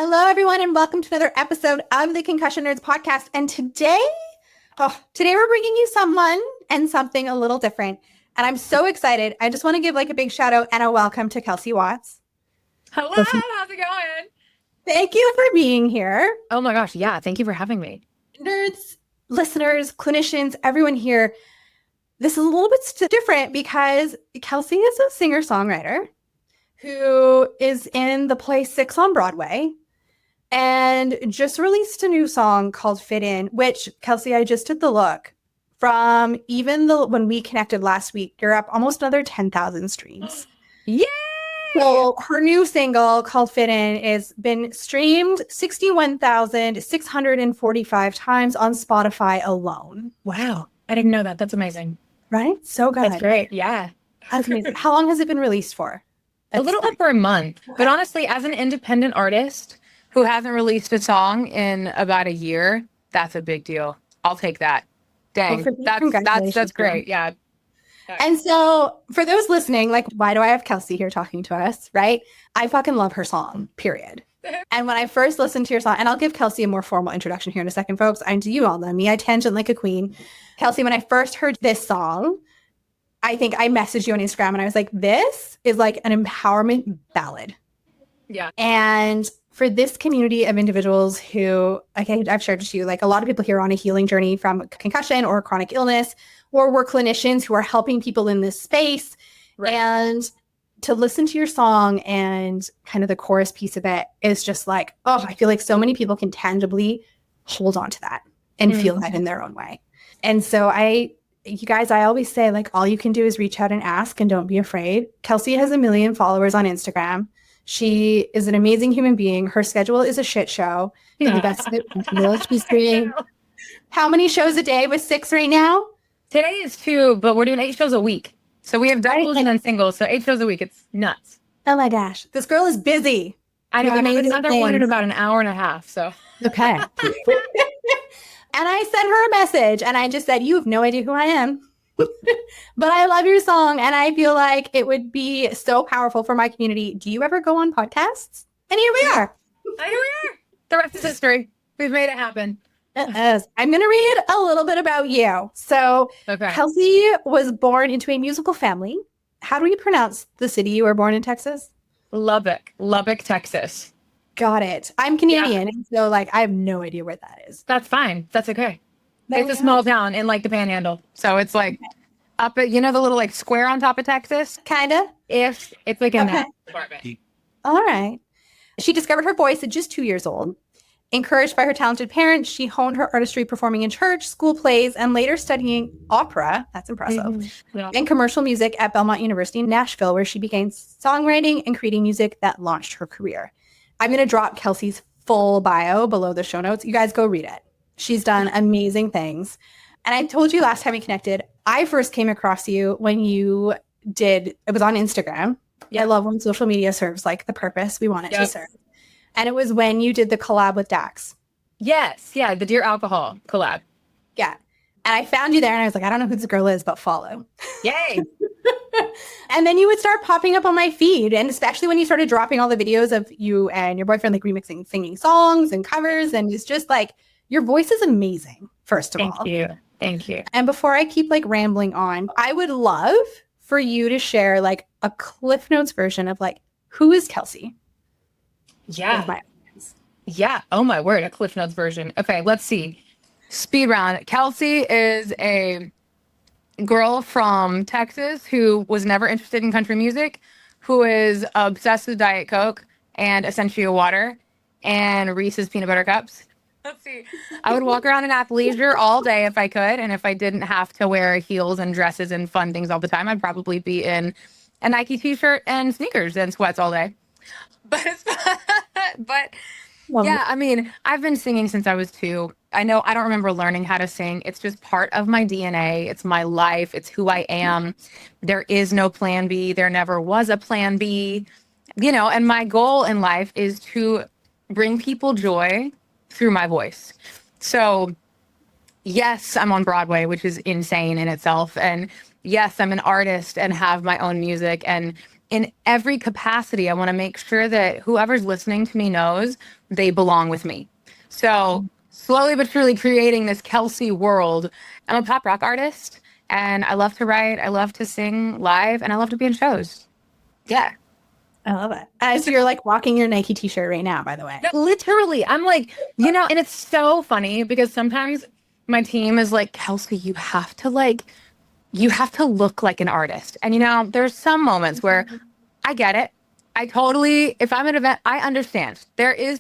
Hello, everyone, and welcome to another episode of the Concussion Nerds podcast. And today we're bringing you someone and something a little different. And I'm so excited. I just want to give a big shout out and a welcome to Kelsie Watts. Hello, how's it going? Thank you for being here. Oh my gosh, yeah, thank you for having me. Nerds, listeners, clinicians, everyone here. This is a little bit different because Kelsie is a singer-songwriter who is in the play Six on Broadway and just released a new song called Fit In, which, Kelsie, I just did the look. From even when we connected last week, you're up almost another 10,000 streams. Yay! So her new single called Fit In has been streamed 61,645 times on Spotify alone. Wow, I didn't know that. That's amazing. Right? So good. That's great. Yeah. That's amazing. How long has it been released for? A little over a month. But honestly, as an independent artist who hasn't released a song in about a year, that's a big deal. I'll take that. Dang. That's great. Yeah. And so for those listening, why do I have Kelsie here talking to us, right? I fucking love her song, period. And when I first listened to your song, and I'll give Kelsie a more formal introduction here in a second, folks. You all know me. I tangent like a queen. Kelsie, when I first heard this song, I think I messaged you on Instagram and I was like, this is like an empowerment ballad. Yeah. And for this community of individuals who, I've shared with you, a lot of people here are on a healing journey from concussion or chronic illness, or we're clinicians who are helping people in this space. Right. And to listen to your song and kind of the chorus piece of it is just I feel like so many people can tangibly hold on to that and feel that in their own way. And so you guys, I always say, all you can do is reach out and ask and don't be afraid. Kelsie has 1 million followers on Instagram. She is an amazing human being. Her schedule is a shit show. The best of it. She's doing how many shows a day with Six right now? Today is 2, but we're doing 8 shows a week. So we have doubles and then singles. So 8 shows a week. It's nuts. Oh my gosh. This girl is busy. I know. I have another one in about an hour and a half. So okay. And I sent her a message and I just said, you have no idea who I am. But I love your song and I feel like it would be so powerful for my community. Do you ever go on podcasts? And here we are. Here we are. The rest is history. We've made it happen. Yes. I'm going to read a little bit about you. So Kelsie was born into a musical family. How do we pronounce the city you were born in, Texas? Lubbock, Texas. Got it. I'm Canadian. And so I have no idea where that is. That's fine. That's okay. It's a small town in the Panhandle. So it's up at, the little square on top of Texas? Kind of. If it's in that department. All right. She discovered her voice at just 2 years old. Encouraged by her talented parents, she honed her artistry performing in church, school plays, and later studying opera. That's impressive. Yeah. And commercial music at Belmont University in Nashville, where she began songwriting and creating music that launched her career. I'm going to drop Kelsie's full bio below the show notes. You guys go read it. She's done amazing things. And I told you last time we connected, I first came across you when it was on Instagram. Yep. I love when social media serves the purpose we want it to serve. And it was when you did the collab with Dax. Yes. Yeah. The Dear Alcohol collab. Yeah. And I found you there and I was like, I don't know who this girl is, but follow. Yay. And then you would start popping up on my feed. And especially when you started dropping all the videos of you and your boyfriend remixing, singing songs and covers. And it's just your voice is amazing, first of all. Thank you. Thank you. And before I keep rambling on, I would love for you to share a Cliff Notes version of who is Kelsie? Yeah. Yeah. Oh my word. A Cliff Notes version. Okay. Let's see. Speed round. Kelsie is a girl from Texas who was never interested in country music, who is obsessed with Diet Coke and Essentia water and Reese's peanut butter cups. Let's see. I would walk around in athleisure all day if I could. And if I didn't have to wear heels and dresses and fun things all the time, I'd probably be in a Nike t-shirt and sneakers and sweats all day. But yeah, I mean, I've been singing since I was 2. I don't remember learning how to sing. It's just part of my DNA. It's my life. It's who I am. There is no plan B. There never was a plan B, and my goal in life is to bring people joy through my voice. So yes, I'm on Broadway, which is insane in itself. And yes, I'm an artist and have my own music. And in every capacity, I want to make sure that whoever's listening to me knows they belong with me. So slowly but surely creating this Kelsie world. I'm a pop rock artist and I love to write. I love to sing live and I love to be in shows. Yeah. I love it. So you're like walking your Nike t-shirt right now, by the way. No, literally. I'm like, and it's so funny because sometimes my team is like, Kelsie, you have to look like an artist. And there's some moments where I get it. If I'm at an event, I understand. There is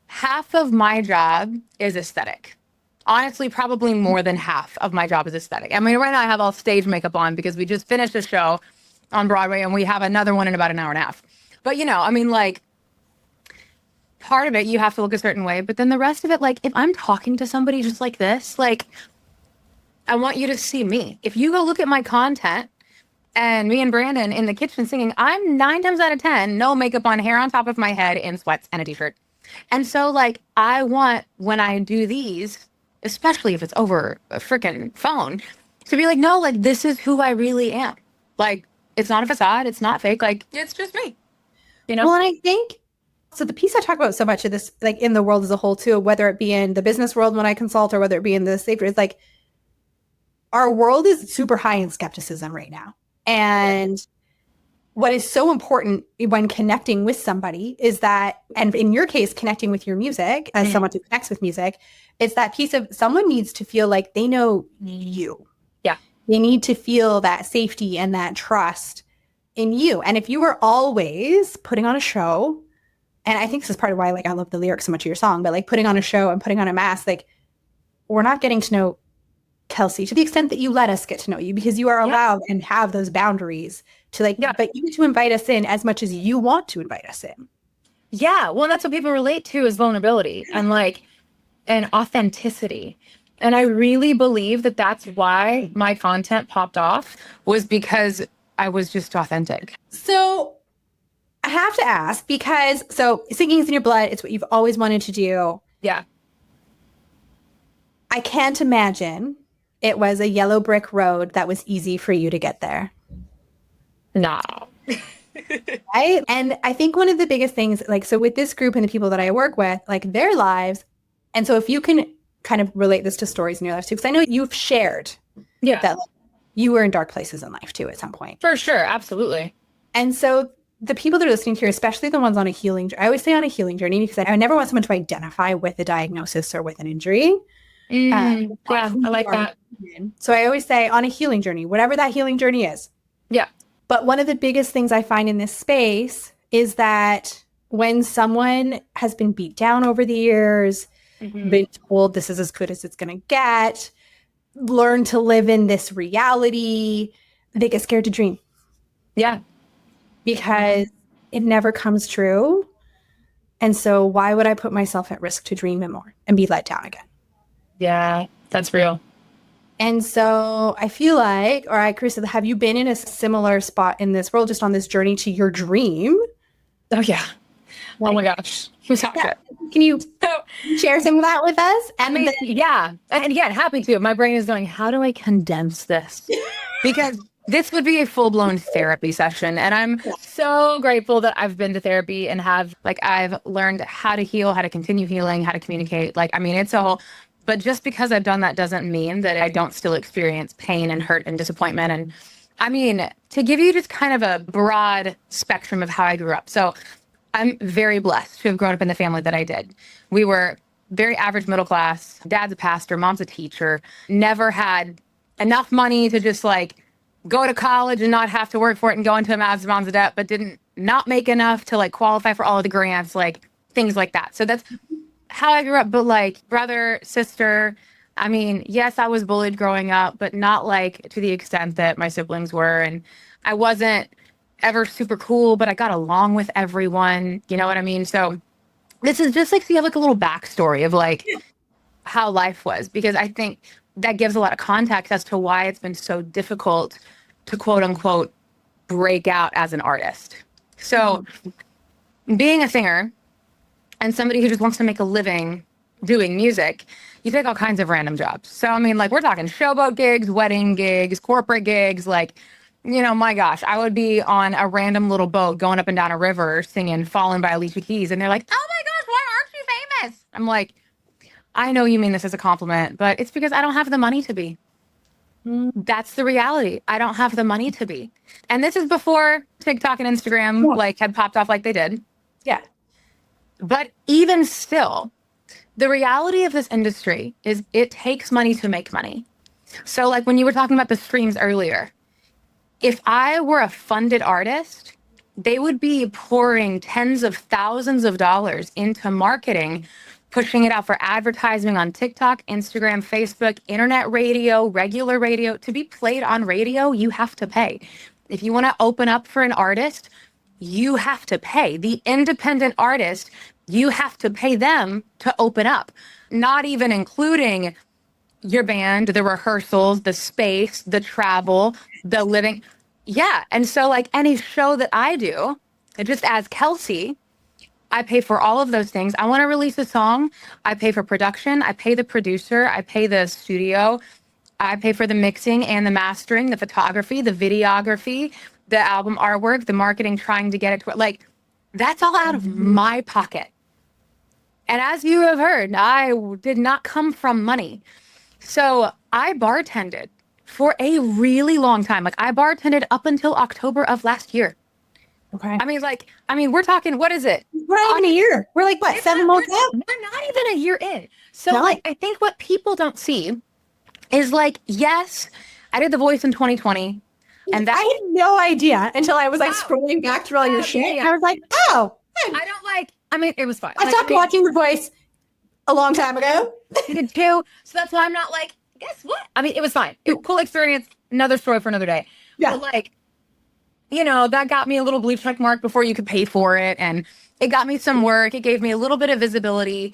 half of my job is aesthetic. Honestly, probably more than half of my job is aesthetic. I mean, right now I have all stage makeup on because we just finished a show on Broadway and we have another one in about an hour and a half. But part of it, you have to look a certain way. But then the rest of it, if I'm talking to somebody just like this, I want you to see me. If you go look at my content and me and Brandon in the kitchen singing, I'm 9 times out of 10, no makeup on, hair on top of my head, in sweats and a t-shirt. And so I want, when I do these, especially if it's over a freaking phone, to be no, this is who I really am. It's not a facade. It's not fake. It's just me. Well, and I think, so the piece I talk about so much of this, in the world as a whole too, whether it be in the business world when I consult or whether it be in the safety, it's our world is super high in skepticism right now. And what is so important when connecting with somebody is that, and in your case, connecting with your music as someone who connects with music, it's that piece of someone needs to feel like they know you. Yeah. They need to feel that safety and that trust in you. And if you were always putting on a show, and I think this is part of why I love the lyrics so much of your song, but putting on a show and putting on a mask, we're not getting to know Kelsie to the extent that you let us get to know you, because you are allowed and have those boundaries to but you get to invite us in as much as you want to invite us in. Yeah. Well, that's what people relate to is vulnerability and authenticity. And I really believe that that's why my content popped off, was because I was just authentic. So I have to ask, because singing is in your blood. It's what you've always wanted to do. Yeah. I can't imagine it was a yellow brick road that was easy for you to get there. No. Right? And I think one of the biggest things, so with this group and the people that I work with, their lives. And so if you can kind of relate this to stories in your life too, because I know you've shared that you were in dark places in life too at some point. For sure. Absolutely. And so the people that are listening here, especially the ones on a healing journey, I always say on a healing journey, because I never want someone to identify with a diagnosis or with an injury. Yeah, I like that. So I always say on a healing journey, whatever that healing journey is. Yeah. But one of the biggest things I find in this space is that when someone has been beat down over the years, been told this is as good as it's going to get, learn to live in this reality, they get scared to dream. Yeah. Because it never comes true. And so why would I put myself at risk to dream it more and be let down again? Yeah, that's real. And so I feel like, all right, Carissa, have you been in a similar spot in this world, just on this journey to your dream? Oh, yeah. Oh, my gosh. Yeah. Can you share some of that with us? And yeah. And again, happy to. My brain is going, how do I condense this? Because this would be a full-blown therapy session. And I'm so grateful that I've been to therapy and I've learned how to heal, how to continue healing, how to communicate. It's a whole... But just because I've done that doesn't mean that I don't still experience pain and hurt and disappointment. And to give you just kind of a broad spectrum of how I grew up. So I'm very blessed to have grown up in the family that I did. We were very average middle class. Dad's a pastor, mom's a teacher. Never had enough money to just go to college and not have to work for it and go into a massive amounts of debt, but didn't not make enough to qualify for all of the grants, things like that. So that's how I grew up. But brother, sister, yes, I was bullied growing up, but not to the extent that my siblings were. And I wasn't ever super cool, but I got along with everyone. You know what I mean? So this is just so you have a little backstory of how life was, because I think that gives a lot of context as to why it's been so difficult to quote unquote break out as an artist. So being a singer and somebody who just wants to make a living doing music, you take all kinds of random jobs. So, we're talking showboat gigs, wedding gigs, corporate gigs, my gosh, I would be on a random little boat going up and down a river singing Fallen by Alicia Keys. And they're like, oh my gosh, why aren't you famous? I'm like, I know you mean this as a compliment, but it's because I don't have the money to be. That's the reality. I don't have the money to be. And this is before TikTok and Instagram had popped off like they did. Yeah. But even still, the reality of this industry is it takes money to make money. So like when you were talking about the streams earlier, if I were a funded artist, they would be pouring tens of thousands of dollars into marketing, pushing it out for advertising on TikTok, Instagram, Facebook, internet radio, regular radio. To be played on radio, you have to pay. If you want to open up for an artist, you have to pay. The independent artist, you have to pay them to open up, not even including your band, the rehearsals, the space, the travel, the living. Yeah. And so like any show that I do, just as Kelsie, I pay for all of those things. I want to release a song. I pay for production. I pay the producer. I pay the studio. I pay for the mixing and the mastering, the photography, the videography, the album artwork, the marketing, trying to get it to like, that's all out of my pocket. And as you have heard, I did not come from money. So I bartended for a really long time. Like I bartended up until October of last year. Okay. I mean, we're talking, what is it? We're not even a year. We're like, what, 7 months out? We're not even a year in. So like, I think what people don't see is like, yes, I did The Voice in 2020. And that I had no idea until I was like scrolling back through all your shit. And I was like, oh. It was fun. I stopped watching The Voice a long time ago. I did too. So that's why I'm not like, guess what? I mean, it was fine. Cool experience. Another story for another day. Yeah. But like, that got me a little blue check mark before you could pay for it. And it got me some work. It gave me a little bit of visibility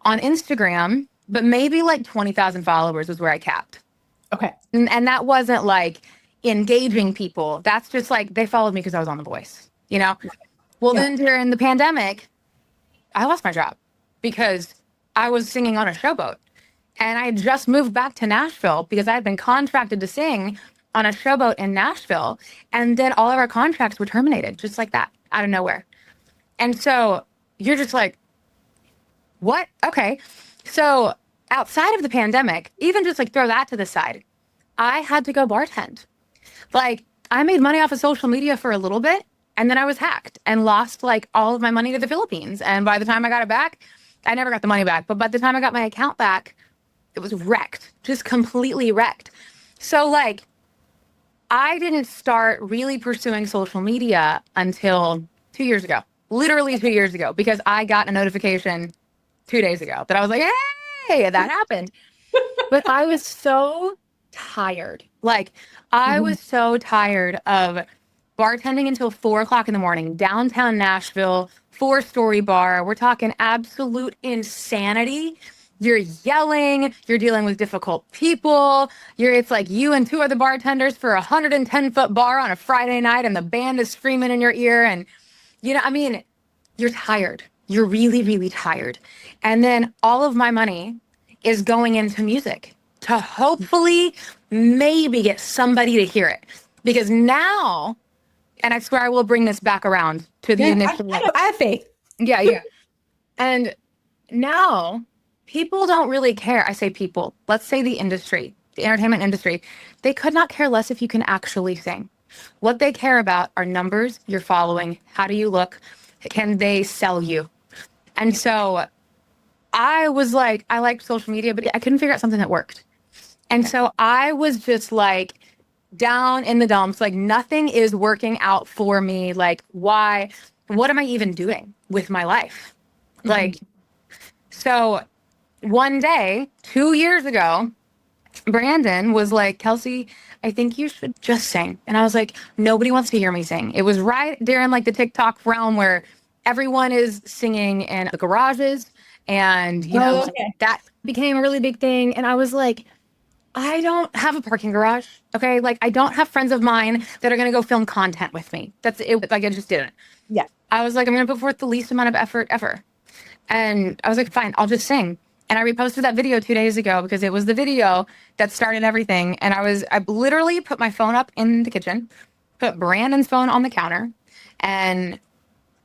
on Instagram, but maybe like 20,000 followers was where I capped. Okay. And that wasn't like engaging people. That's just like, they followed me because I was on The Voice, Well, then during the pandemic, I lost my job because I was singing on a showboat. And I had just moved back to Nashville because I had been contracted to sing on a showboat in Nashville. And then all of our contracts were terminated just like that, out of nowhere. And so you're just like, what? Okay. So outside of the pandemic, even just like throw that to the side, I had to go bartend. Like I made money off of social media for a little bit. And then I was hacked and lost like all of my money to the Philippines. And by the time I got it back, I never got the money back. But by the time I got my account back, it was wrecked, just completely wrecked. So like, I didn't start really pursuing social media until 2 years ago, literally 2 years ago, because I got a notification 2 days ago that I was like, hey, that happened. But I was so tired. Like I was so tired of bartending until 4:00 in the morning, downtown Nashville, 4-story bar. We're talking absolute insanity. You're yelling, you're dealing with difficult people. It's like you and 2 other bartenders for a 110-foot bar on a Friday night and the band is screaming in your ear. And, you're tired. You're really, really tired. And then all of my money is going into music to hopefully maybe get somebody to hear it. Because now, and I swear I will bring this back around to the initial. I have faith. Yeah. And now people don't really care. I say people, let's say the industry, the entertainment industry, they could not care less if you can actually sing. What they care about are numbers, your following, how do you look, can they sell you? And so I was like, I liked social media, but I couldn't figure out something that worked. And so I was just like down in the dumps, like nothing is working out for me. Like, why? What am I even doing with my life? Like, so one day, 2 years ago, Brandon was like, Kelsie, I think you should just sing. And I was like, nobody wants to hear me sing. It was right during like the TikTok realm where everyone is singing in the garages. And, that became a really big thing. And I was like, I don't have a parking garage. Okay. Like I don't have friends of mine that are going to go film content with me. That's it. Like I just didn't. Yeah. I was like, I'm going to put forth the least amount of effort ever. And I was like, fine, I'll just sing. And I reposted that video 2 days ago because it was the video that started everything. And I literally put my phone up in the kitchen, put Brandon's phone on the counter, and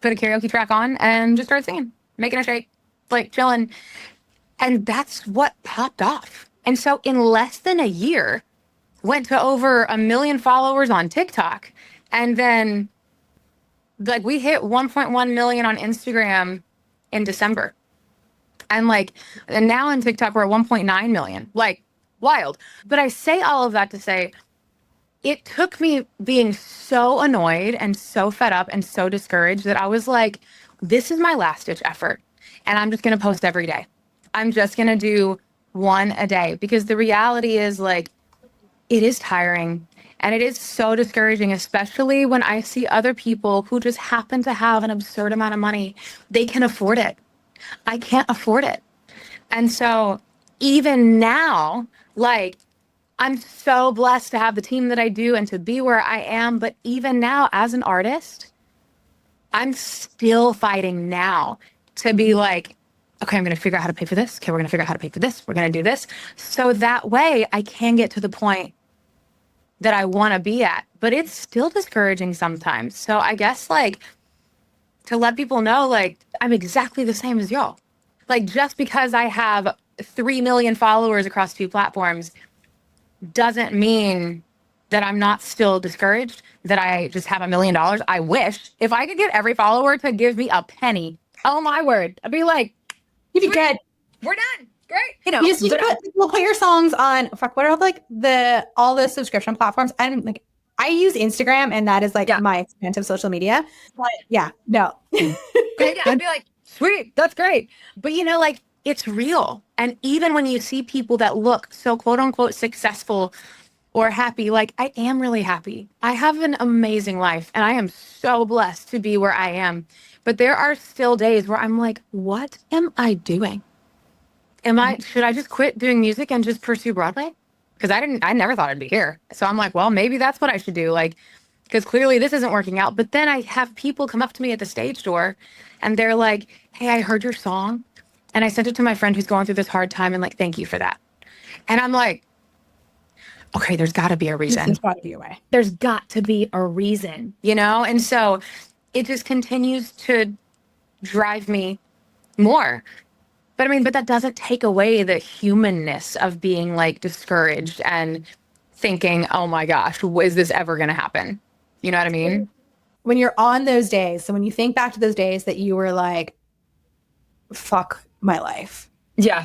put a karaoke track on and just started singing, making a shake, like chilling. And that's what popped off. And so in less than a year, went to over 1 million followers on TikTok. And then like we hit 1.1 million on Instagram in December. And now on TikTok, we're at 1.9 million. Like, wild. But I say all of that to say, it took me being so annoyed and so fed up and so discouraged that I was like, this is my last ditch effort. And I'm just going to post every day. I'm just going to do one a day. Because the reality is like, it is tiring. And it is so discouraging, especially when I see other people who just happen to have an absurd amount of money. They can afford it. I can't afford it. And so even now, like, I'm so blessed to have the team that I do and to be where I am. But even now, as an artist, I'm still fighting now to be like, okay, I'm going to figure out how to pay for this. Okay, we're going to figure out how to pay for this. We're going to do this. So that way I can get to the point that I want to be at. But it's still discouraging sometimes. So I guess like to let people know, like, I'm exactly the same as y'all. Like, just because I have 3 million followers across 2 platforms doesn't mean that I'm not still discouraged, that I just have $1 million. I wish if I could get every follower to give me a penny. Oh my word. I'd be like, you'd be good. We're done. Great. You know, we'll put your songs on what are like all the subscription platforms. And like, I use Instagram and that is like my expensive social media. But no. I'd be like, sweet, that's great. But you know, like, it's real. And even when you see people that look so quote unquote successful or happy, like, I am really happy. I have an amazing life and I am so blessed to be where I am. But there are still days where I'm like, what am I doing? Should I just quit doing music and just pursue Broadway? Because I never thought I'd be here. So I'm like, well, maybe that's what I should do. Like, because clearly this isn't working out. But then I have people come up to me at the stage door and they're like, hey, I heard your song and I sent it to my friend who's going through this hard time and like, thank you for that. And I'm like, okay, there's got to be a reason. There's got to be a way. There's got to be a reason, you know? And so it just continues to drive me more. But that doesn't take away the humanness of being like discouraged and thinking, oh my gosh, is this ever going to happen? You know what I mean? When you're on those days, so when you think back to those days that you were like, fuck my life. Yeah.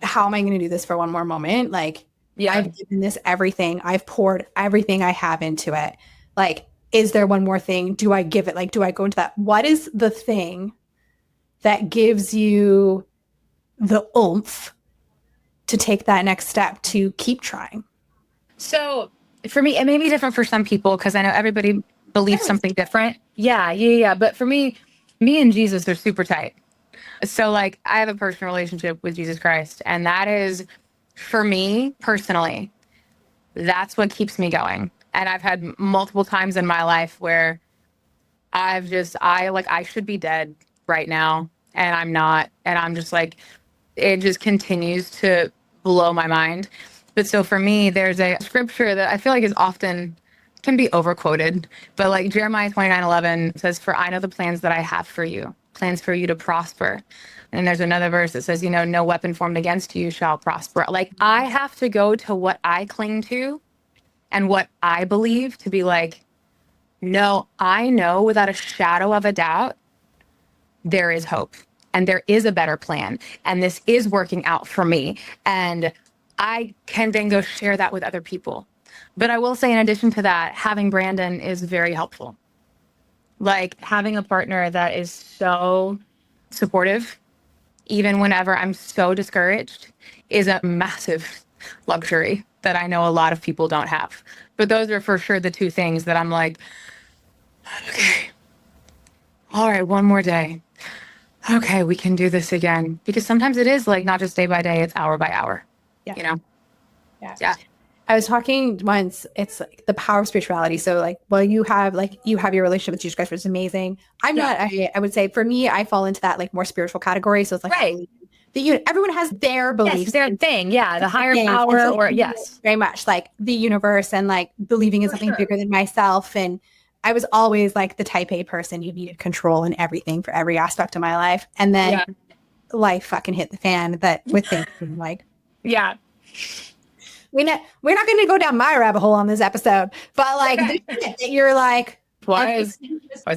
How am I going to do this for one more moment? Like, I've given this everything. I've poured everything I have into it. Like, is there one more thing? Do I give it? Like, do I go into that? What is the thing that gives you the oomph to take that next step to keep trying? So for me, it may be different for some people because I know everybody believes something different. Yeah. But for me and Jesus are super tight. So like I have a personal relationship with Jesus Christ, and that is, for me personally, that's what keeps me going. And I've had multiple times in my life where I should be dead right now and I'm not. And I'm just like, it just continues to blow my mind. But so for me, there's a scripture that I feel like can be overquoted, but like Jeremiah 29:11 says, for I know the plans that I have for you, plans for you to prosper. And there's another verse that says, no weapon formed against you shall prosper. Like, I have to go to what I cling to and what I believe to be like, no, I know without a shadow of a doubt, there is hope and there is a better plan. And this is working out for me. And I can then go share that with other people. But I will say, in addition to that, having Brandon is very helpful. Like, having a partner that is so supportive, even whenever I'm so discouraged, is a massive luxury that I know a lot of people don't have. But those are for sure the 2 things that I'm like, okay, all right, one more day. Okay, we can do this again. Because sometimes it is like not just day by day, it's hour by hour. Yeah. Yeah. I was talking once, it's like the power of spirituality. So like, well, you have your relationship with Jesus Christ, which is amazing. I would say for me, I fall into that like more spiritual category. So it's like, right. everyone has their beliefs. Yes, their thing. Yeah. The higher power or yes. Very much like the universe and like believing in something bigger than myself. And I was always like the type A person who needed control in everything for every aspect of my life. And then life fucking hit the fan with things like, yeah. We're not going to go down my rabbit hole on this episode, but like you're like, what's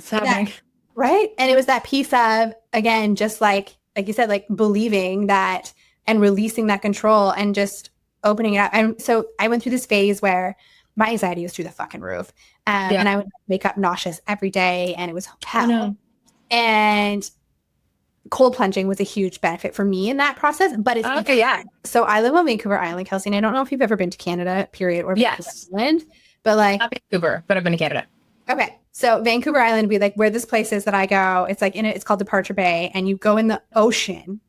happening? Right. And it was that piece of, again, just like you said, like believing that and releasing that control and just opening it up. And so I went through this phase where my anxiety was through the fucking roof. And I would wake up nauseous every day and it was hell. And cold plunging was a huge benefit for me in that process. But it's So I live on Vancouver Island, Kelsie, and I don't know if you've ever been to Canada, period, or Vancouver Island, but like not Vancouver, but I've been to Canada. Okay. So Vancouver Island would be like where this place is that I go. It's like it's called Departure Bay, and you go in the ocean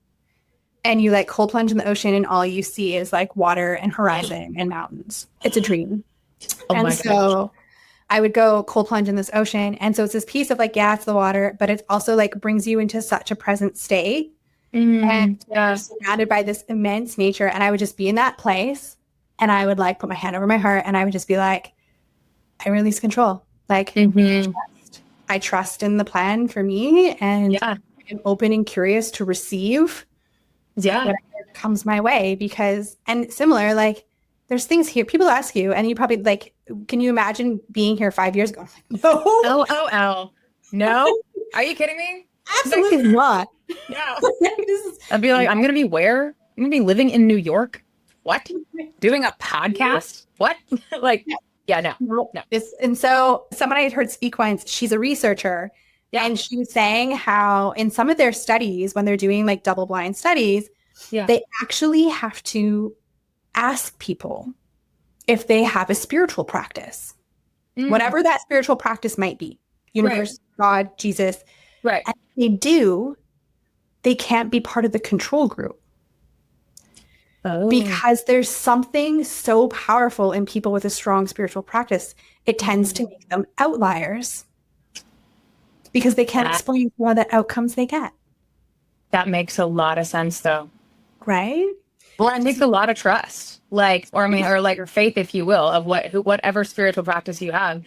and you like cold plunge in the ocean and all you see is like water and horizon and mountains. It's a dream. So I would go cold plunge in this ocean. And so it's this piece of like, it's the water, but it also like brings you into such a present state and you're surrounded by this immense nature. And I would just be in that place and I would like put my hand over my heart and I would just be like, I release control. Like I trust in the plan for me and I'm open and curious to receive whatever comes my way and similar, like there's things here. People ask you and you probably like, can you imagine being here 5 years ago? No. No. Are you kidding me? Absolutely not. Yeah. I'd be like, I'm going to be where? I'm going to be living in New York. What? Doing a podcast? What? Like, no. And so someone I had heard speak once, she's a researcher and she was saying how in some of their studies, when they're doing like double blind studies, they actually have to ask people if they have a spiritual practice, whatever that spiritual practice might be, universe, God, Jesus. Right. And if they do, they can't be part of the control group. Because there's something so powerful in people with a strong spiritual practice. It tends to make them outliers because they can't explain all the outcomes they get. That makes a lot of sense though. Right? Well, it takes a lot of trust, or faith, if you will, of whatever spiritual practice you have.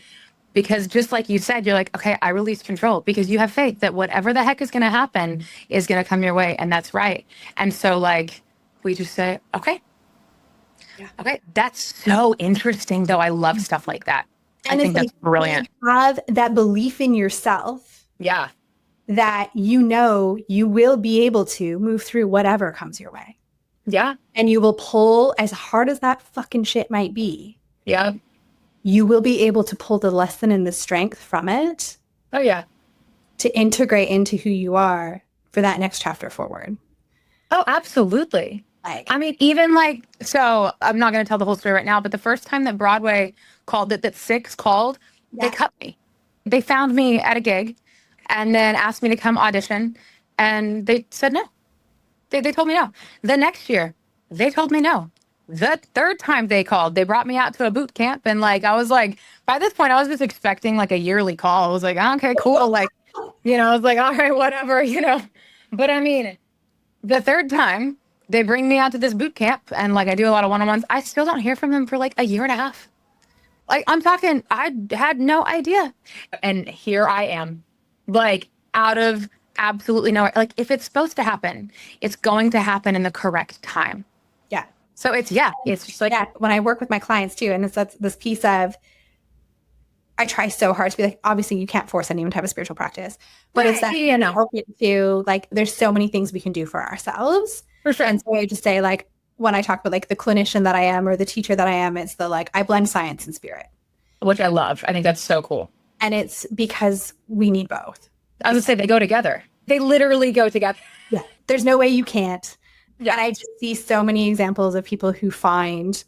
Because just like you said, you're like, okay, I release control because you have faith that whatever the heck is going to happen is going to come your way. And that's right. And so like, we just say, okay. Okay. That's so interesting though. I love stuff like that. And I think that's brilliant. Have that belief in yourself. Yeah. That you will be able to move through whatever comes your way. Yeah. And you will pull, as hard as that fucking shit might be. Yeah. You will be able to pull the lesson and the strength from it. Oh, yeah. To integrate into who you are for that next chapter forward. Oh, absolutely. So I'm not going to tell the whole story right now, but the first time that Broadway called that Six called, they cut me. They found me at a gig and then asked me to come audition. And they said no. They told me no. The next year, they told me no. The third time they called, they brought me out to a boot camp. And like, I was like, by this point, I was just expecting like a yearly call. I was like, okay, cool. Like, I was like, all right, whatever, But I mean, the third time they bring me out to this boot camp and like I do a lot of one-on-ones, I still don't hear from them for like a year and a half. Like I'm talking, I had no idea. And here I am, like out of absolutely nowhere. Like if it's supposed to happen, it's going to happen in the correct time. Yeah. So it's just like when I work with my clients too, and it's this piece of, I try so hard to be like, obviously you can't force anyone to have a spiritual practice, but it's that to like, there's so many things we can do for ourselves. For sure. And so I just say like, when I talk about like the clinician that I am or the teacher that I am, it's the like, I blend science and spirit. Which I love. I think that's so cool. And it's because we need both. I would say they go together. They literally go together. Yeah. There's no way you can't. Yeah. And I just see so many examples of people who find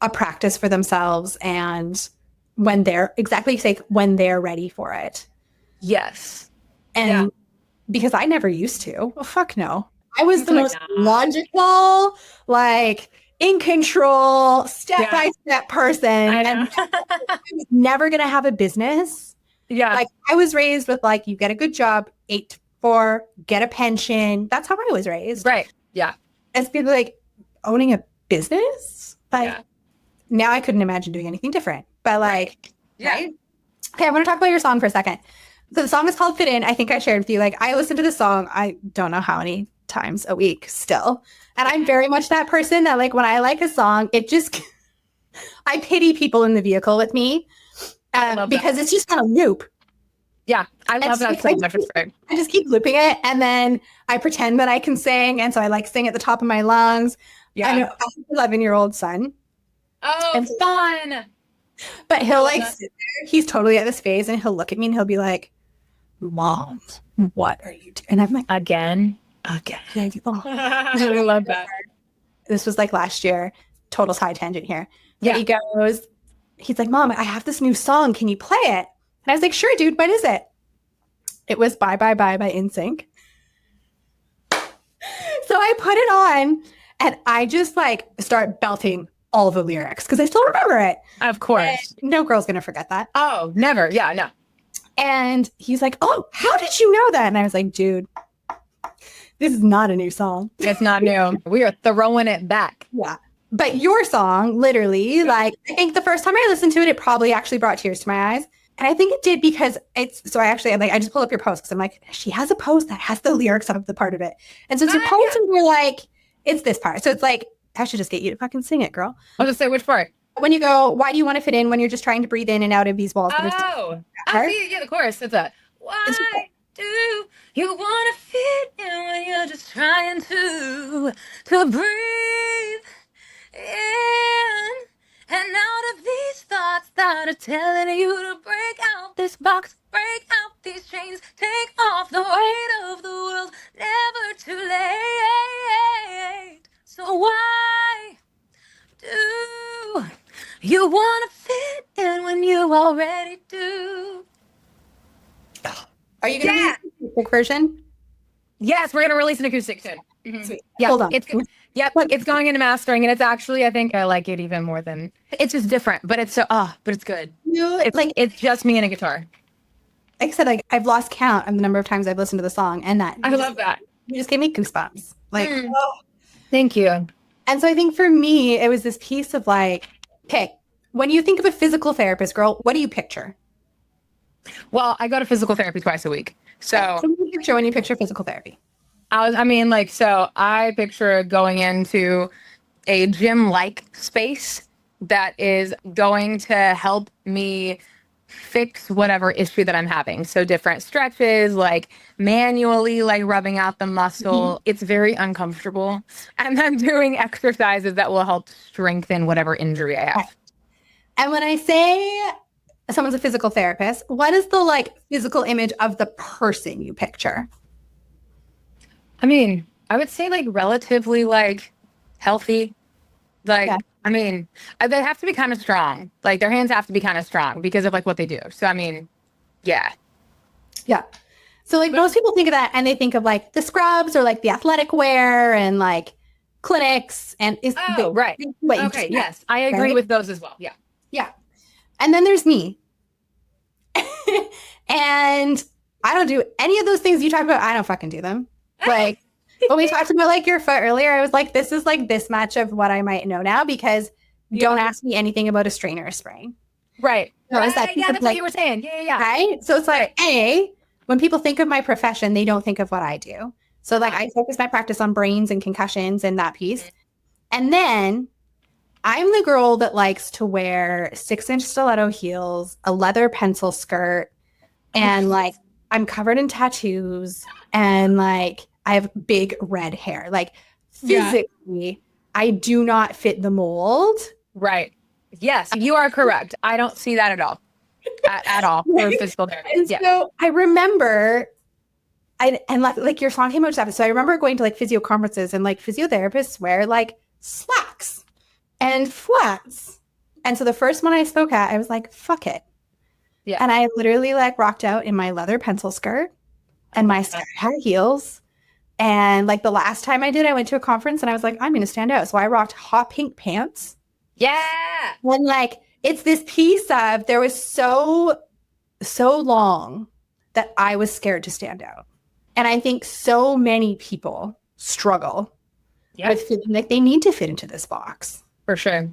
a practice for themselves and when they're ready for it. Yes. And because I never used to. Oh, fuck no. I was the most logical, like in control, step-by-step person. And I was never going to have a business. Yeah. Like I was raised with like, you get a good job, 8 for, get a pension. That's how I was raised. Right. Yeah. As people like owning a business. Like now I couldn't imagine doing anything different. But like, right? Okay, I want to talk about your song for a second. So the song is called Fit In. I think I shared with you. Like I listen to the song, I don't know how many times a week still. And I'm very much that person that like when I like a song, it just, I pity people in the vehicle with me because it's just on a loop. Yeah, I love that so much. I just keep looping it. And then I pretend that I can sing. And so I like sing at the top of my lungs. Yeah. I know I have an 11-year-old son. Oh, it's fun. But he'll like sit there. He's totally at this phase and he'll look at me and he'll be like, Mom, what are you doing? And I'm like, again. I love that. This was like last year. Total side tangent here. Yeah. He's like, Mom, I have this new song. Can you play it? And I was like, sure, dude. What is it? It was Bye Bye Bye by NSYNC. So I put it on and I just like start belting all the lyrics because I still remember it. Of course. And no girl's going to forget that. Oh, never. Yeah, no. And he's like, oh, how did you know that? And I was like, dude, this is not a new song. It's not new. We are throwing it back. Yeah. But your song, literally, like, I think the first time I listened to it, it probably actually brought tears to my eyes. And I think it did because I just pulled up your post because I'm like, she has a post that has the lyrics of the part of it. And so it's your post and we're like, it's this part. So it's like, I should just get you to fucking sing it, girl. I'll just say which part. When you go, why do you want to fit in when you're just trying to breathe in and out of these walls? Oh, yeah, of course. It's a, why do you want to fit in when you're just trying to breathe in and out of these thoughts that are telling you to break out this box, break out these chains, take off the weight of the world, never too late. So why do you want to fit in when you already do? Are you going to release an acoustic version? Yes, we're going to release an acoustic soon. Mm-hmm. Yeah, hold on. It's going into mastering, and it's actually, I think I like it even more than, it's just different, but it's but it's good. It's just me and a guitar. Like I said, like I've lost count of the number of times I've listened to the song, and that I love that. You just gave me goosebumps. Like, Thank you. And so I think for me, it was this piece of like, okay, when you think of a physical therapist, girl, what do you picture? Well, I go to physical therapy twice a week. So what do you picture when you picture physical therapy? I picture going into a gym-like space that is going to help me fix whatever issue that I'm having. So different stretches, like manually, like rubbing out the muscle. Mm-hmm. It's very uncomfortable. And then doing exercises that will help strengthen whatever injury I have. And when I say someone's a physical therapist, what is the like physical image of the person you picture? I mean, I would say like relatively like healthy. Like, I mean, they have to be kind of strong. Like their hands have to be kind of strong because of like what they do. So, I mean, yeah. Yeah. So like most people think of that and they think of like the scrubs or like the athletic wear and like clinics and right. Okay. Yes. I agree with those as well. Yeah. Yeah. And then there's me. And I don't do any of those things you talk about. I don't fucking do them. Like when we talked about like your foot earlier, I was like, this is like this much of what I might know now because don't ask me anything about a strain or a sprain. Right. So that's what you were saying. Yeah. Right. So it's like, when people think of my profession, they don't think of what I do. So like I focus my practice on brains and concussions and that piece. And then I'm the girl that likes to wear 6-inch stiletto heels, a leather pencil skirt, and like I'm covered in tattoos and like I have big red hair. Like physically, I do not fit the mold. Right. Yes, you are correct. I don't see that at all. At all for physical therapy. So I remember, like your song came out after. So I remember going to like physio conferences and like physiotherapists wear like slacks and flats. And so the first one I spoke at, I was like, fuck it. Yeah. And I literally like rocked out in my leather pencil skirt and my skirt had heels. And like the last time I did, I went to a conference and I was like, I'm going to stand out. So I rocked hot pink pants. Yeah. And like, it's this piece of, there was so long that I was scared to stand out. And I think so many people struggle with feeling like they need to fit into this box. For sure.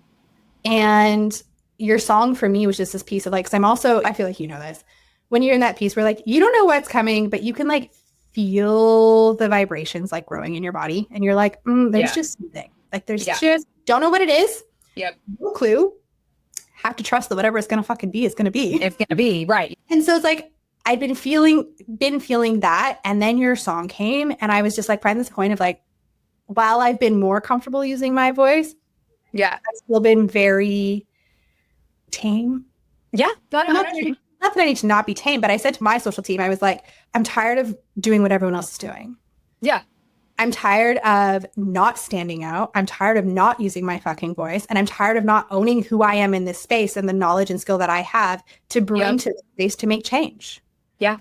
And your song for me was just this piece of like, because I feel like you know this. When you're in that piece where like, you don't know what's coming, but you can like feel the vibrations like growing in your body. And you're like, there's just something. Like there's just, don't know what it is. Yep. No clue. Have to trust that whatever it's going to fucking be, it's going to be. It's going to be, right. And so it's like, I'd been feeling that. And then your song came and I was just like, find this point of like, while I've been more comfortable using my voice, I've still been very tame. Yeah. Not that I need to not be tame, but I said to my social team, I was like, I'm tired of doing what everyone else is doing. Yeah. I'm tired of not standing out. I'm tired of not using my fucking voice. And I'm tired of not owning who I am in this space and the knowledge and skill that I have to bring to this space to make change. Yeah.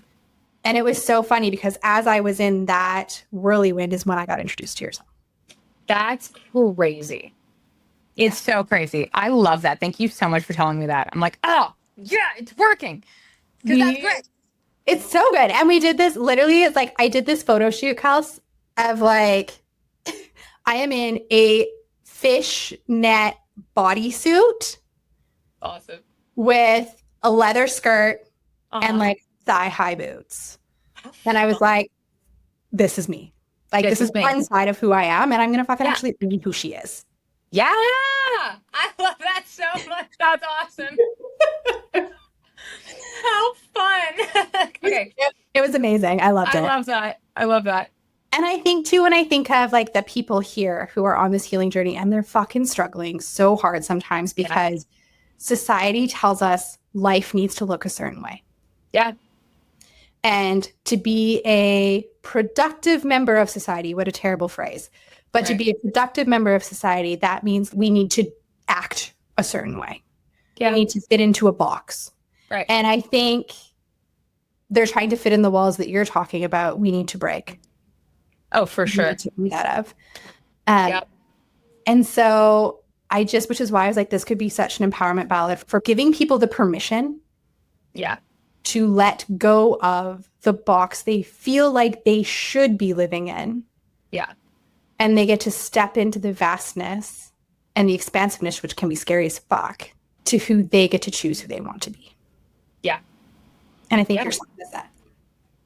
And it was so funny because as I was in that whirlwind is when I got introduced to your song. That's crazy. It's so crazy. I love that. Thank you so much for telling me that. I'm like, oh, yeah, it's working. Because that's great. It's so good. And we did this, literally, it's like, I did this photo shoot, Kels, of like, I am in a fishnet bodysuit. Awesome. With a leather skirt and like thigh-high boots. And I was like, this is me. Like, this is one side of who I am, and I'm going to fucking actually be who she is. Yeah. I love that so much. That's awesome. How fun. Okay. It was amazing. I loved it. I love that. And I think, too, when I think of, like, the people here who are on this healing journey, and they're fucking struggling so hard sometimes because society tells us life needs to look a certain way. Yeah. And to be a productive member of society, what a terrible phrase. But to be a productive member of society, that means we need to act a certain way. Yeah. We need to fit into a box. Right. And I think they're trying to fit in the walls that you're talking about. We need to break. Oh, for sure. To be that of. And so which is why I was like, this could be such an empowerment ballad for giving people the permission. Yeah. To let go of the box they feel like they should be living in. Yeah. And they get to step into the vastness and the expansiveness, which can be scary as fuck, to who they get to choose who they want to be. Yeah. And I think your song does that.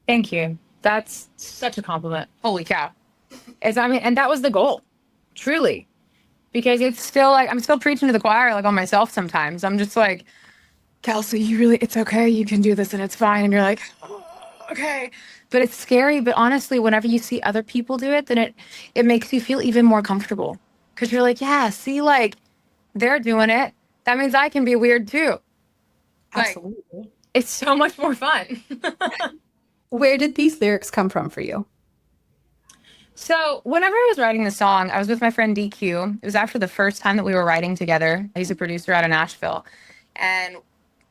Thank you. That's such a compliment. Holy cow. And that was the goal. Truly. Because it's still like, I'm still preaching to the choir, like on myself sometimes. I'm just like, Kelsie, it's okay. You can do this and it's fine. And you're like, oh, okay. But it's scary. But honestly, whenever you see other people do it, then it makes you feel even more comfortable. Because you're like, yeah, see, like, they're doing it. That means I can be weird too. Absolutely. Like, it's so much more fun. Where did these lyrics come from for you? So whenever I was writing the song, I was with my friend DQ. It was after the first time that we were writing together. He's a producer out of Nashville. And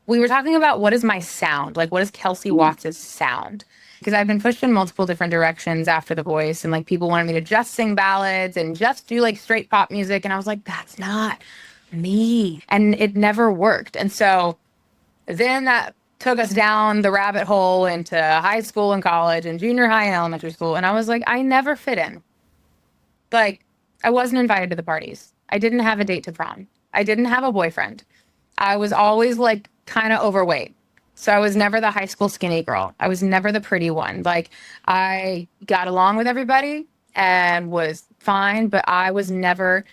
we were talking about what is my sound? Like, what is Kelsie Watts' sound? Because I've been pushed in multiple different directions after The Voice. And, like, people wanted me to just sing ballads and just do, like, straight pop music. And I was like, that's not me. And it never worked. And so then that took us down the rabbit hole into high school and college and junior high and elementary school. And I was like, I never fit in. Like, I wasn't invited to the parties. I didn't have a date to prom. I didn't have a boyfriend. I was always, like, kind of overweight. So I was never the high school skinny girl. I was never the pretty one. Like, I got along with everybody and was fine, but I was never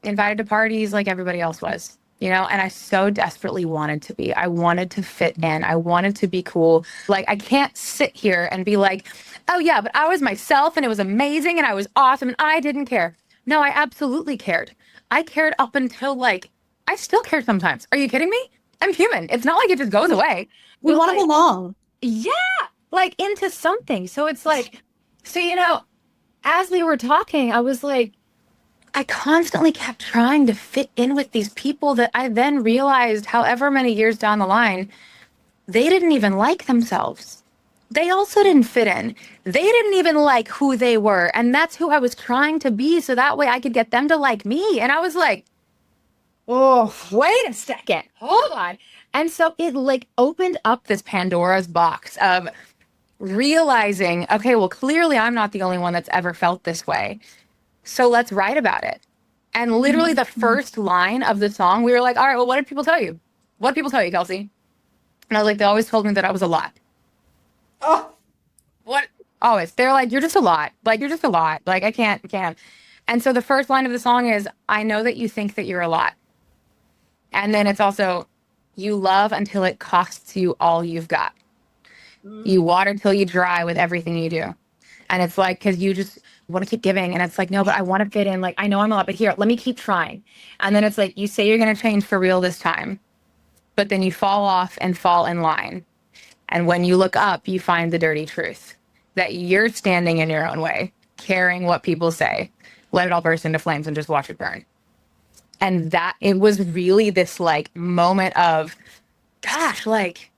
invited to parties like everybody else was, you know? And I so desperately wanted to be. I wanted to fit in. I wanted to be cool. Like, I can't sit here and be like, oh yeah, but I was myself and it was amazing and I was awesome and I didn't care. No, I absolutely cared. I cared up until, like, I still care sometimes. Are you kidding me? I'm human. It's not like it just goes away. We want to belong. Yeah. Like, into something. So it's like, so, you know, as we were talking, I was like, I constantly kept trying to fit in with these people that I then realized, however many years down the line, they didn't even like themselves. They also didn't fit in. They didn't even like who they were. And that's who I was trying to be. So that way I could get them to like me. And I was like, oh, wait a second. Hold on. And so it, like, opened up this Pandora's box of realizing, okay, well, clearly I'm not the only one that's ever felt this way. So let's write about it. And literally the first line of the song, we were like, all right, well, what did people tell you? What did people tell you, Kelsie? And I was like, they always told me that I was a lot. Oh, what? Always. They're like, you're just a lot. Like, you're just a lot. Like, I can't. And so the first line of the song is, I know that you think that you're a lot. And then it's also, you love until it costs you all you've got. You water till you dry with everything you do. And it's like, because you just want to keep giving. And it's like, no, but I want to fit in. Like, I know I'm a lot, but here, let me keep trying. And then it's like, you say you're going to change for real this time, but then you fall off and fall in line. And when you look up, you find the dirty truth that you're standing in your own way, caring what people say. Let it all burst into flames and just watch it burn. And that, it was really this like moment of, gosh, like,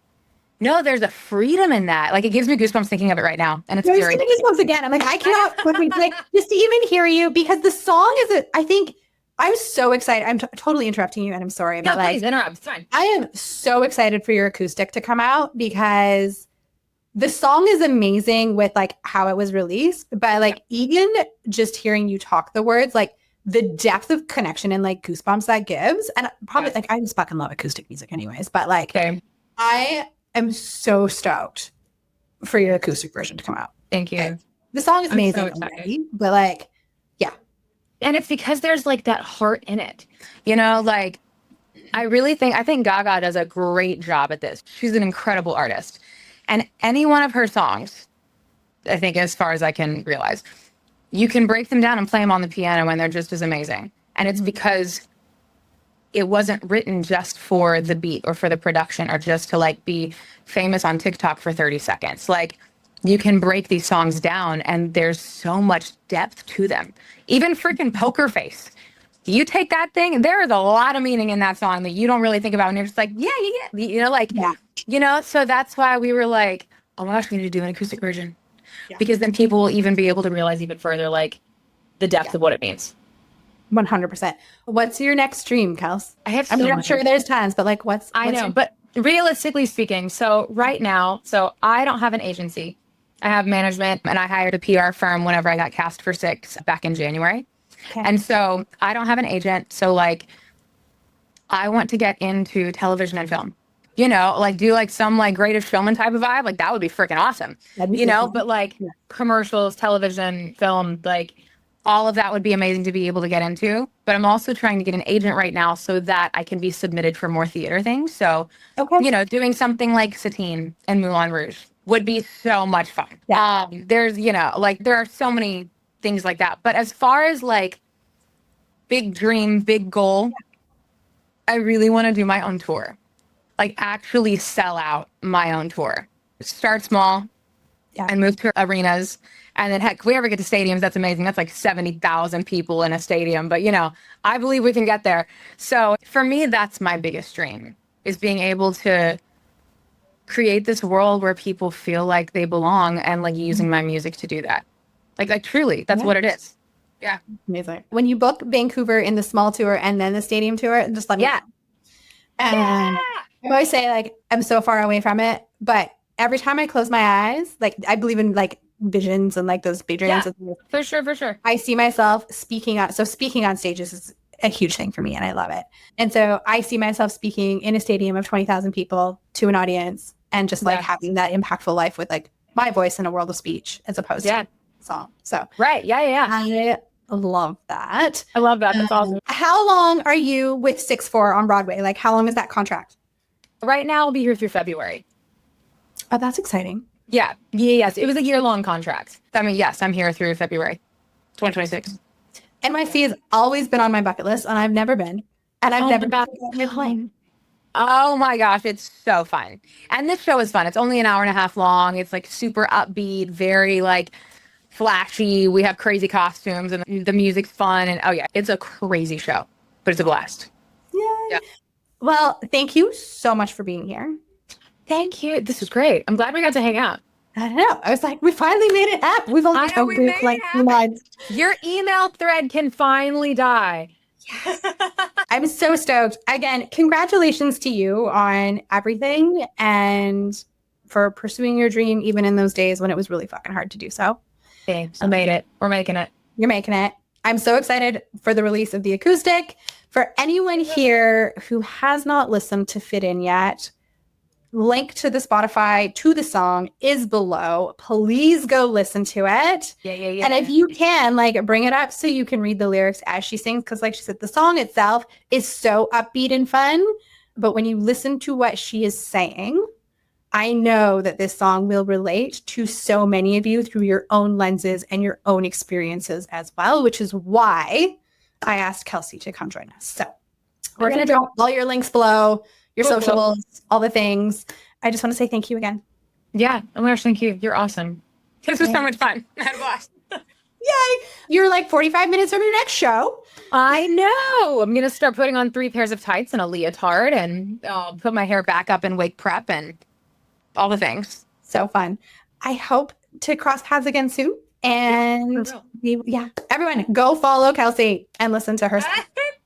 no, there's a freedom in that. Like, it gives me goosebumps thinking of it right now. And it's very goosebumps again. I'm like, I cannot like just to even hear you, because the song is I think I'm so excited. I'm totally interrupting you, and I'm sorry. No, please interrupt. It's fine. I am so excited for your acoustic to come out, because the song is amazing with like how it was released, but like even just hearing you talk the words, like the depth of connection and like goosebumps that gives. And probably like I just fucking love acoustic music anyways, but like I am so stoked for your acoustic version to come out. Thank you. The song is amazing already, but like, yeah. And it's because there's like that heart in it, you know, like I think Gaga does a great job at this. She's an incredible artist. And any one of her songs, I think, as far as I can realize, you can break them down and play them on the piano and they're just as amazing. And it's because it wasn't written just for the beat or for the production or just to like be famous on TikTok for 30 seconds. Like, you can break these songs down and there's so much depth to them. Even freaking Poker Face. You take that thing, there is a lot of meaning in that song that you don't really think about. And you're just like, yeah. You know, like, you know, so that's why we were like, oh my gosh, we need to do an acoustic version. Yeah. Because then people will even be able to realize even further, like, the depth of what it means. 100%. What's your next dream, Kels? I'm sure there's tons, but like, I know, but realistically speaking, so right now, so I don't have an agency. I have management, and I hired a PR firm whenever I got cast for Six back in January. Okay. And so I don't have an agent. So like, I want to get into television and film, you know, like do like some like Greatest Showman type of vibe. Like that would be freaking awesome, you know, but like commercials, television, film, like all of that would be amazing to be able to get into. But I'm also trying to get an agent right now so that I can be submitted for more theater things. So, you know, doing something like Satine and Moulin Rouge would be so much fun. Yeah. There's, you know, like there are so many things like that. But as far as like big dream, big goal, I really want to do my own tour. Like actually sell out my own tour. Start small and move to arenas. And then heck, if we ever get to stadiums, that's amazing. That's like 70,000 people in a stadium. But you know, I believe we can get there. So for me, that's my biggest dream, is being able to create this world where people feel like they belong and like using my music to do that. Like truly, that's what it is. Yeah. Amazing. When you book Vancouver in the small tour and then the stadium tour, just let me know. And I always say, like, I'm so far away from it, but every time I close my eyes, like, I believe in, like, visions and, like, those big dreams. Yeah, for sure. I see myself speaking on stages is a huge thing for me, and I love it. And so I see myself speaking in a stadium of 20,000 people to an audience and just, like, having that impactful life with, like, my voice in a world of speech as opposed to song. So I love that. I love that. That's awesome. How long are you with 6'4" on Broadway? Like, how long is that contract? Right now, I'll be here through February. Oh, that's exciting. Yeah. Yes. It was a year-long contract. I mean, yes, I'm here through February 2026. NYC has always been on my bucket list, and I've never been. And I've never been on plane. Oh my gosh, it's so fun. And this show is fun. It's only an hour and a half long. It's like super upbeat, very like flashy. We have crazy costumes and the music's fun. And oh yeah, it's a crazy show, but it's a blast. Yeah. Well, thank you so much for being here. Thank you. This was great. I'm glad we got to hang out. I know. I was like, we finally made it happen. We've only been like 2 months. Your email thread can finally die. Yes. I'm so stoked. Again, congratulations to you on everything. And for pursuing your dream, even in those days when it was really fucking hard to do so. Thanks. I made it. We're making it. You're making it. I'm so excited for the release of the acoustic. For anyone here who has not listened to Fit In yet, link to the Spotify to the song is below. Please go listen to it. Yeah. And if you can, like, bring it up so you can read the lyrics as she sings. Because like she said, the song itself is so upbeat and fun. But when you listen to what she is saying, I know that this song will relate to so many of you through your own lenses and your own experiences as well, which is why I asked Kelsie to come join us. So we're going to drop all your links below, your socials, all the things. I just want to say thank you again. Yeah. Oh my gosh, thank you. You're awesome. This was so much fun. I had a blast. Yay. You're like 45 minutes from your next show. I know. I'm going to start putting on 3 pairs of tights and a leotard and put my hair back up in wake prep and all the things. So fun. I hope to cross paths again soon. And everyone go follow Kelsie and listen to her.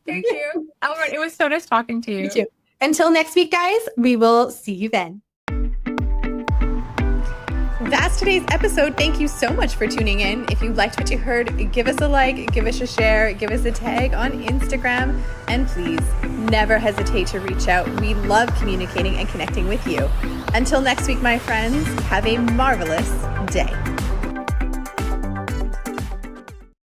Thank you. Albert, it was so nice talking to you. You too. Until next week, guys, we will see you then. That's today's episode. Thank you so much for tuning in. If you liked what you heard, give us a like, give us a share, give us a tag on Instagram, and please never hesitate to reach out. We love communicating and connecting with you. Until next week, my friends, have a marvelous day.